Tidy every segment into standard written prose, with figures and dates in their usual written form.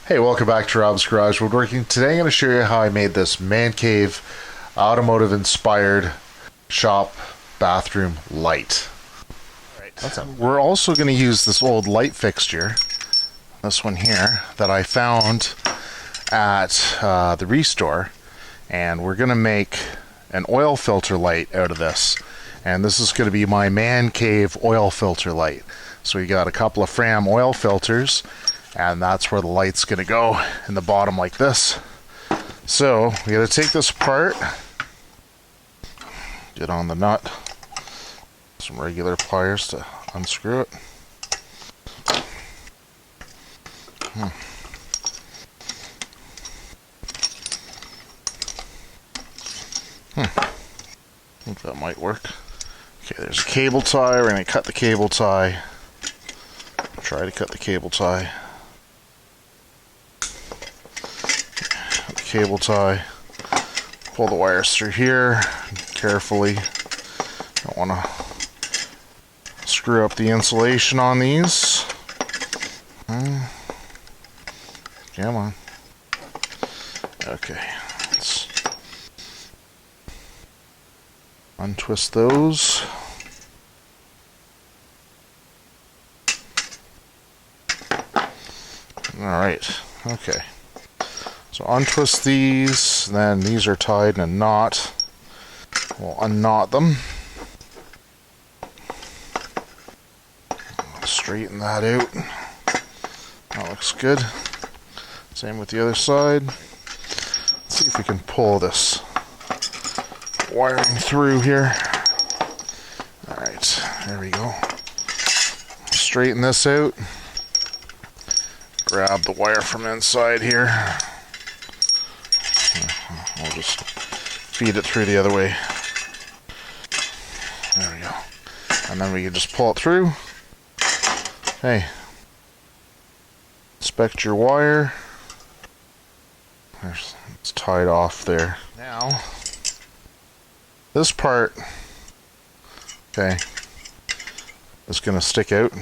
Hey, welcome back to Rob's Garage Woodworking. Today I'm going to show you how I made this man cave automotive inspired shop bathroom light. We're also going to use this old light fixture, this one here, that I found at the Restore, and we're going to make an oil filter light out of this. And this is going to be my man cave oil filter light. So we got a couple of Fram oil filters, and that's where the light's going to go, in the bottom like this. So we got to take this apart, get on the nut, some regular pliers to unscrew it. I think that might work. Okay, there's a cable tie. We're going to cut the cable tie. Try to cut the cable tie. Cable tie, pull the wires through here carefully. Don't want to screw up the insulation on these. Come on. Okay, let's untwist those. Alright, okay. So untwist these, then these are tied in a knot. We'll unknot them. Straighten that out. That looks good. Same with the other side. Let's see if we can pull this wiring through here. Alright, there we go. Straighten this out. Grab the wire from inside here. I'll just feed it through the other way. There we go. And then we can just pull it through. Hey. Inspect your wire. It's tied off there. Now, this part, okay, is going to stick out.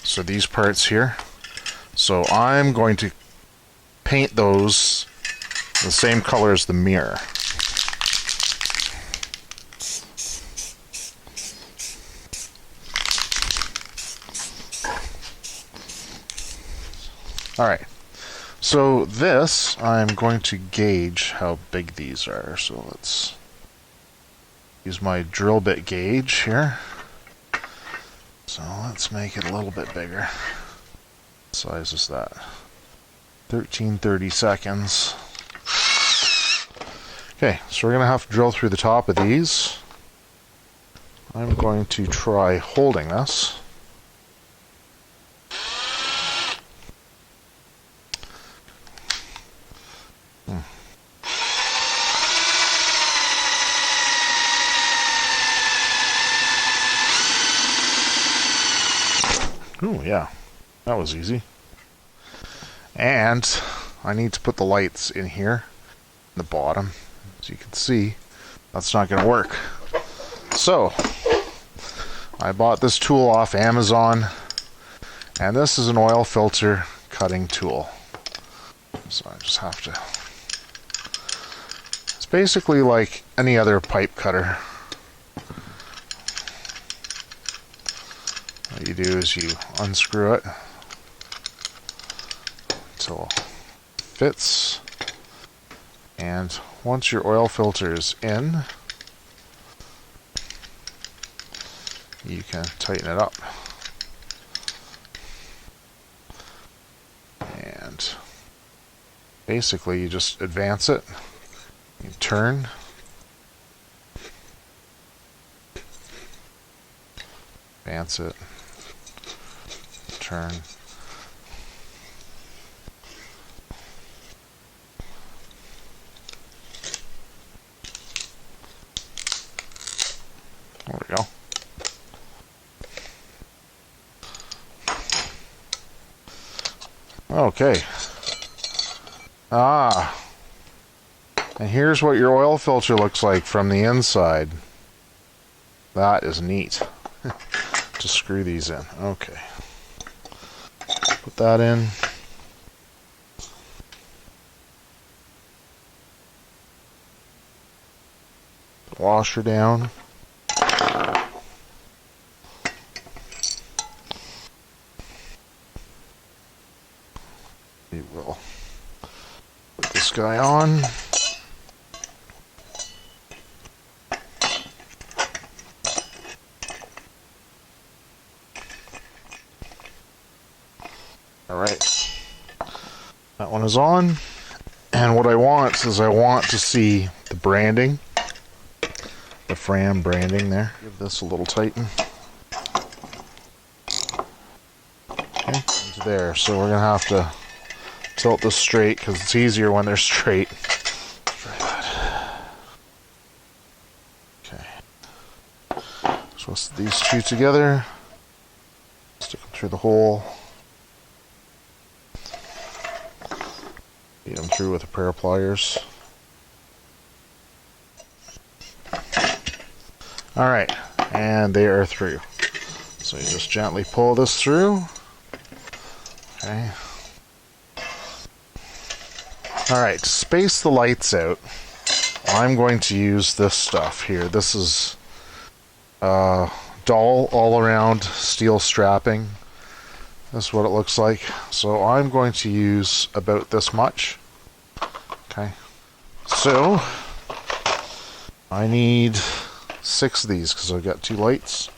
So these parts here. So I'm going to paint those the same color as the mirror. Alright, so this, I'm going to gauge how big these are. So let's use my drill bit gauge here. So let's make it a little bit bigger. What size is that? 1330 seconds. Okay, so we're going to have to drill through the top of these. I'm going to try holding this. Ooh, yeah, that was easy. And I need to put the lights in here, in the bottom. As you can see, that's not going to work. So, I bought this tool off Amazon, and this is an oil filter cutting tool. So I just have to... It's basically like any other pipe cutter. What you do is you unscrew it until it fits, and once your oil filter is in, you can tighten it up. And basically you just advance it, you turn, advance it, turn. There we go. Okay. And here's what your oil filter looks like from the inside. That is neat. Just screw these in. Okay. Put that in. Washer down. We will put this guy on. Alright, that one is on, and what I want is I want to see the branding, the Fram branding there. Give this a little tighten. Okay, into there, so we're going to have to tilt this straight because it's easier when they're straight. Try that. Okay, so these two together, stick them through the hole. Feed them through with a pair of pliers. Alright, and they are through. So you just gently pull this through. Okay. Alright, to space the lights out, I'm going to use this stuff here. This is doll all around steel strapping. That's what it looks like. So I'm going to use about this much. Okay. So I need 6 of these because I've got 2 lights.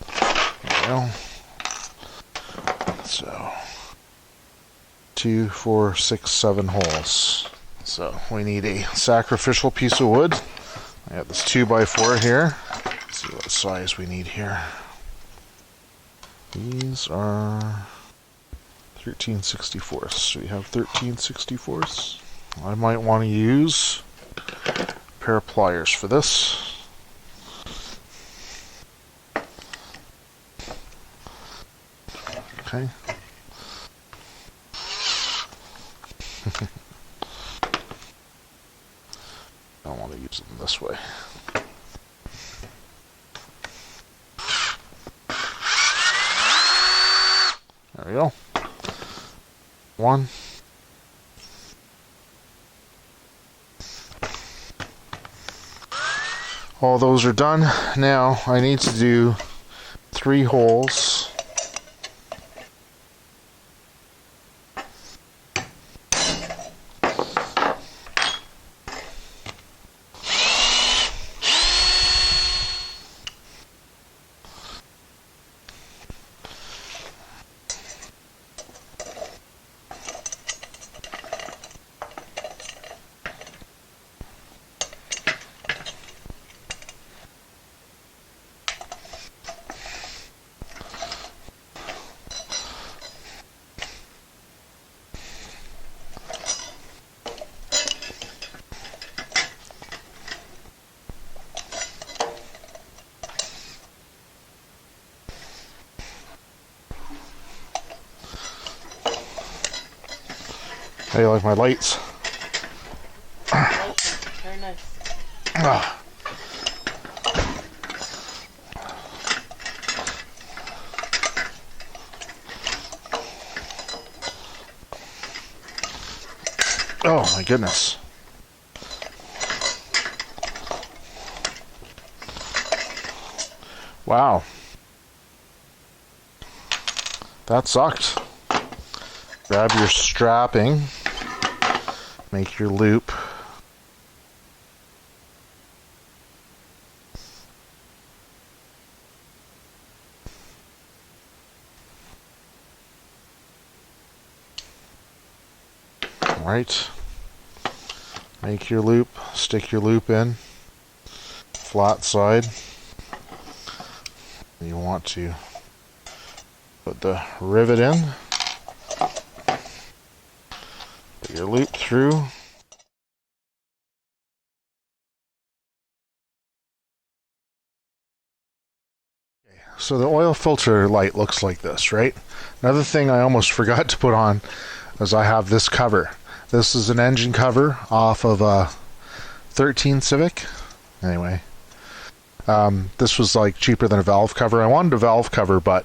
There we go. So 2, 4, 6, 7 holes. So we need a sacrificial piece of wood. I got this 2x4 here. Let's see what size we need here. These are 13/64. So we have 13/64. I might want to use a pair of pliers for this. Okay. I want to use them this way. There we go. 1. All those are done. Now I need to do 3 holes. How do you like my lights? Very nice. Oh my goodness. Wow. That sucked. Grab your strapping. Make your loop. Right. Make your loop, stick your loop in, flat side. You want to put the rivet in, put your loop through. So the oil filter light looks like this, right? Another thing I almost forgot to put on is I have this cover. This is an engine cover off of a 13 Civic. Anyway, This was like cheaper than a valve cover. I wanted a valve cover, but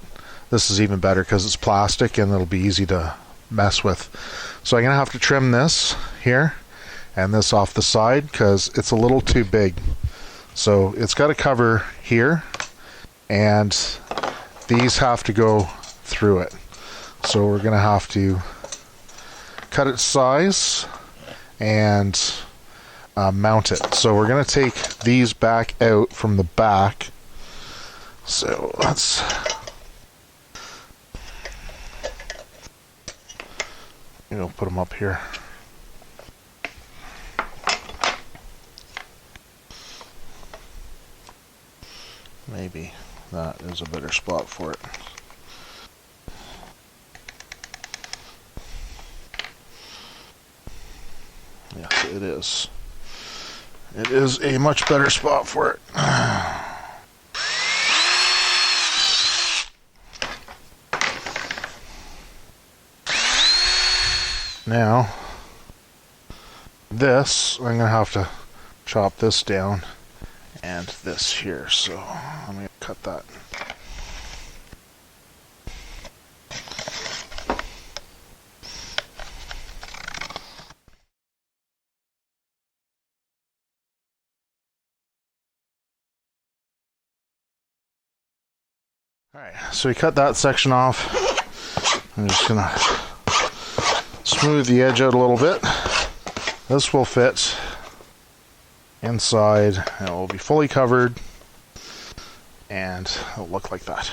this is even better because it's plastic and it'll be easy to mess with. So I'm gonna have to trim this here and this off the side because it's a little too big. So it's got a cover here and these have to go through it. So we're gonna have to cut its size and mount it. So we're gonna take these back out from the back. So let's put them up here. Maybe that is a better spot for it. Yes, it is. It is a much better spot for it. Now, this, I'm going to have to chop this down and this here, so I'm going to cut that. Alright, so we cut that section off. I'm just going to smooth the edge out a little bit. This will fit inside and it will be fully covered and it'll look like that.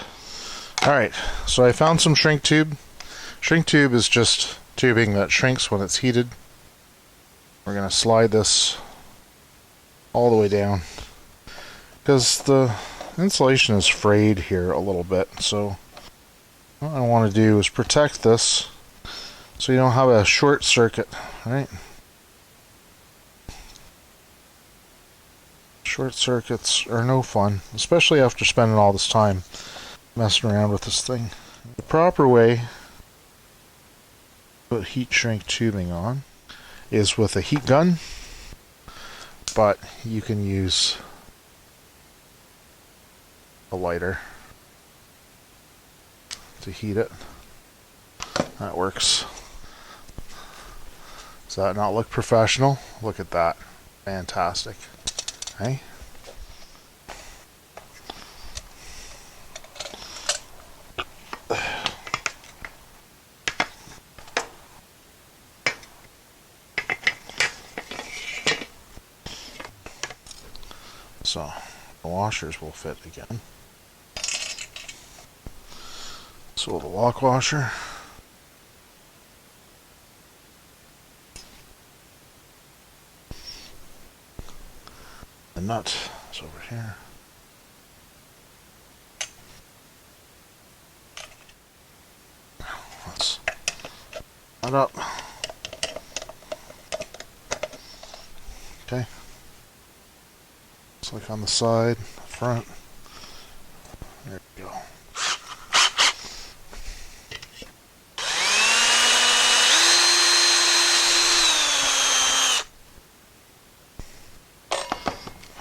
Alright, so I found some shrink tube. Shrink tube is just tubing that shrinks when it's heated. We're going to slide this all the way down because the insulation is frayed here a little bit, so what I want to do is protect this so you don't have a short circuit, right? Short circuits are no fun, especially after spending all this time messing around with this thing. The proper way to put heat shrink tubing on is with a heat gun, but you can use a lighter to heat it. That works. Does that not look professional? Look at that. Fantastic. Hey? So, the washers will fit again. So the lock washer. The nut is over here. Let's nut up. Okay. It's like on the side, front. There we go.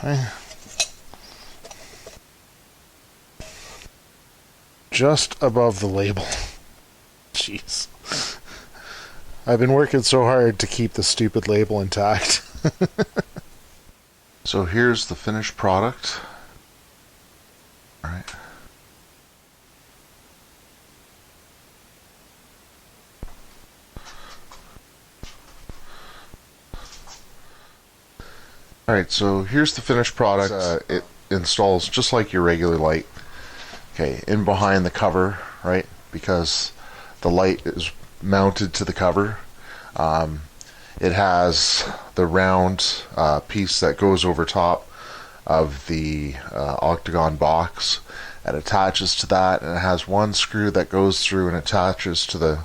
Okay. Just above the label. Jeez. I've been working so hard to keep the stupid label intact. So here's the finished product. All right. Alright, so here's the finished product. It installs just like your regular light. Okay, in behind the cover, right? Because the light is mounted to the cover. It has the round piece that goes over top of the octagon box and attaches to that, and it has one screw that goes through and attaches to the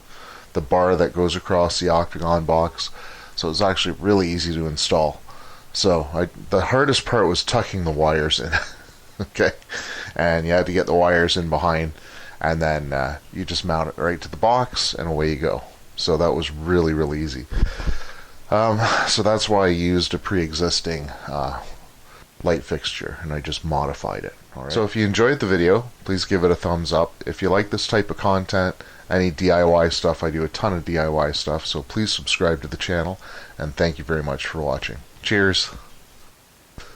bar that goes across the octagon box. So it's actually really easy to install. So the hardest part was tucking the wires in. Okay, and you had to get the wires in behind, and then you just mount it right to the box and away you go. So that was really easy. So that's why I used a pre-existing light fixture, and I just modified it. All right. So if you enjoyed the video, please give it a thumbs up. If you like this type of content, any DIY stuff, I do a ton of DIY stuff, so please subscribe to the channel, and thank you very much for watching. Cheers.